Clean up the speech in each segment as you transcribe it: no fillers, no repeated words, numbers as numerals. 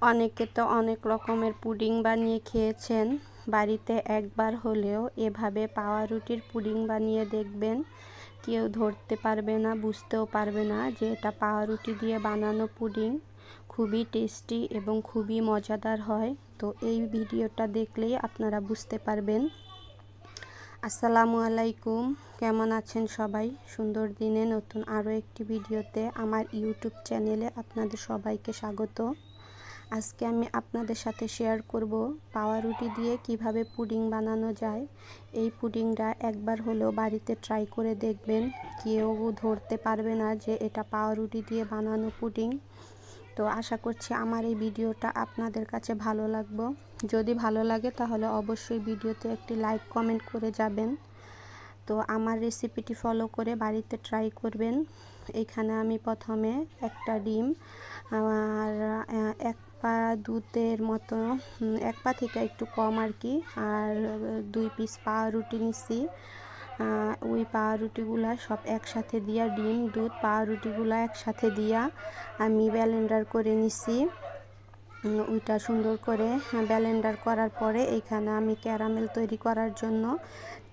অনেকে তো অনেক রকমের পুডিং বানিয়ে খেয়েছেন। বাড়িতে একবার হলেও এভাবে পাউরুটির পুডিং বানিয়ে দেখবেন। কেউ ধরতে পারবে না, বুঝতেও পারবে না যে এটা পাউরুটি দিয়ে বানানো পুডিং। খুবই টেস্টি এবং খুবই মজাদার হয়। তো এই ভিডিওটা দেখলেই আপনারা বুঝতে পারবেন। আসসালামু আলাইকুম, কেমন আছেন সবাই? সুন্দর দিনে নতুন আরও একটি ভিডিওতে আমার ইউটিউব চ্যানেলে আপনাদের সবাইকে স্বাগত। আজকে আমি আপনাদের সাথে শেয়ার করব পাউরুটি দিয়ে কিভাবে পুডিং বানানো যায়। এই পুডিংটা একবার হলেও বাড়িতে ট্রাই করে দেখবেন। কেউ ধরতে পারবে না যে এটা পাউরুটি দিয়ে বানানো পুডিং। তো আশা করছি আমার এই ভিডিওটা আপনাদের কাছে ভালো লাগবে। যদি ভালো লাগে তাহলে অবশ্যই ভিডিওতে একটি লাইক কমেন্ট করে যাবেন। তো আমার রেসিপিটি ফলো করে বাড়িতে ট্রাই করবেন। এখানে আমি প্রথমে একটা ডিম আর এক পা দুধের মতো, এক পা থেকে একটু কম আর কি, আর 2 পিস পাউরুটি নিচ্ছি। ওই পাউরুটিগুলা সব একসাথে দিয়া, ডিম দুধ পাউরুটিগুলা একসাথে দিয়া আমি ব্লেন্ডার করে নিচ্ছি। ওইটা সুন্দর করে ব্লেন্ডার করার পরে এইখানে আমি ক্যারামেল তৈরি করার জন্য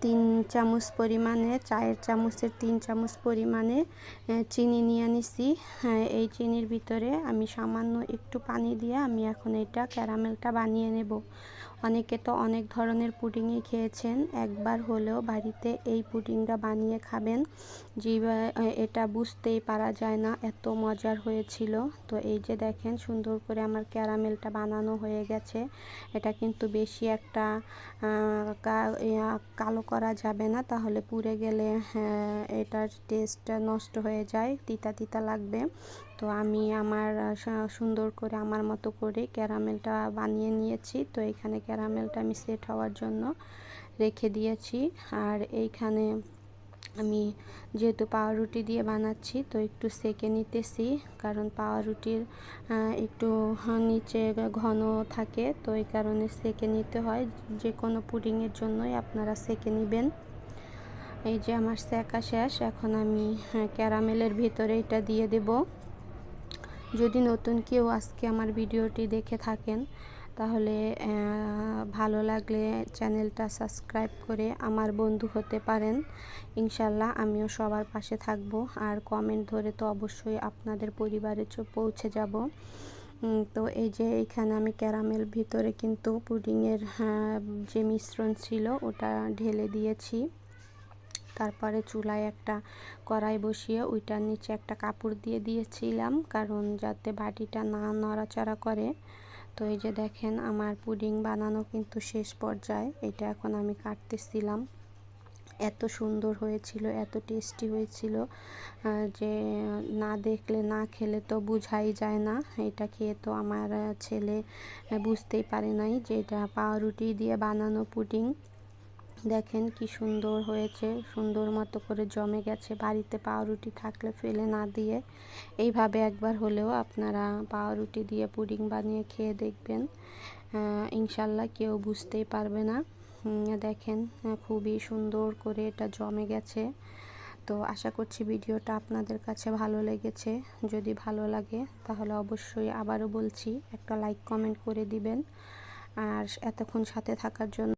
3 চামচ পরিমাণে, চায়ের চামচের 3 চামচ পরিমাণে চিনি নিয়ে নিছি। এই চিনির ভিতরে আমি সামান্য একটু পানি দিয়ে আমি এখন এটা ক্যারামেলটা বানিয়ে নেব। অনেকে তো অনেক ধরনের পুডিংই খেয়েছেন, একবার হলেও বাড়িতে এই পুডিংটা বানিয়ে খাবেন। এটা বুঝতেই পারা যায় না, এত মজার হয়েছিল। তো এই যে দেখেন সুন্দর করে আমার ক্যারামেলটা বানানো হয়ে গেছে। এটা কিন্তু বেশি একটা কালো করা যাবে না, তাহলে পুড়ে গেলে এটার টেস্টটা নষ্ট হয়ে যায়, তিতা তিতা লাগবে। তো আমি আমার সুন্দর করে আমার মতো করে ক্যারামেলটা বানিয়ে নিয়েছি। তো এখানে ক্যারামেলটা আমি সেট হওয়ার জন্য রেখে দিয়েছি। আর এইখানে আমি যেহেতু পাউরুটি দিয়ে বানাচ্ছি তো একটু সেকে নিতেছি, কারণ পাউরুটির একটু নিচে ঘন থাকে, তো এই কারণে সেকে নিতে হয়। যে কোনো পুডিংয়ের জন্যই আপনারা সেকে নেবেন। এই যে আমার সেকা শেষ, এখন আমি ক্যারামেলের ভিতরে এটা দিয়ে দেব। যদি নতুন কেউ আজকে আমার ভিডিওটি দেখে থাকেন তাহলে ভালো লাগলে চ্যানেলটা সাবস্ক্রাইব করে আমার বন্ধু হতে পারেন। ইনশাল্লাহ আমিও সবার পাশে থাকব, আর কমেন্ট ধরে তো অবশ্যই আপনাদের পরিবারে পৌঁছে যাব। তো এই যে এইখানে আমি ক্যারামেল ভিতরে কিন্তু পুডিংয়ের যে মিশ্রণ ছিল ওটা ঢেলে দিয়েছি। তারপরে চুলায় একটা কড়াই বসিয়ে ওইটার নিচে একটা কাপড় দিয়ে দিয়েছিলাম, কারণ যাতে বাটিটা না নড়াচড়া করে। তো এই যে দেখেন আমার পুডিং বানানো কিন্তু শেষ পর্যায়ে। এটা এখন আমি কাটতেছিলাম। এত সুন্দর হয়েছিল, এত টেস্টি হয়েছিল যে না দেখলে না খেলে তো বোঝাই যায় না। এটা খেয়ে তো আমার ছেলে বুঝতেই পারে নাই যে এটা পাউরুটি দিয়ে বানানো পুডিং। দেখেন কি সুন্দর হয়েছে, সুন্দর মতো করে জমে গেছে। বাড়িতে পাউরুটি থাকলে ফেলে না দিয়ে এইভাবে একবার হলেও আপনারা পাউরুটি দিয়ে পুডিং বানিয়ে খেয়ে দেখবেন। ইনশাল্লাহ কেউ বুঝতেই পারবে না। দেখেন খুবই সুন্দর করে এটা জমে গেছে। তো আশা করছি ভিডিওটা আপনাদের কাছে ভালো লেগেছে। যদি ভালো লাগে তাহলে অবশ্যই আবারও বলছি একটা লাইক কমেন্ট করে দিবেন। আর এতক্ষণ সাথে থাকার জন্য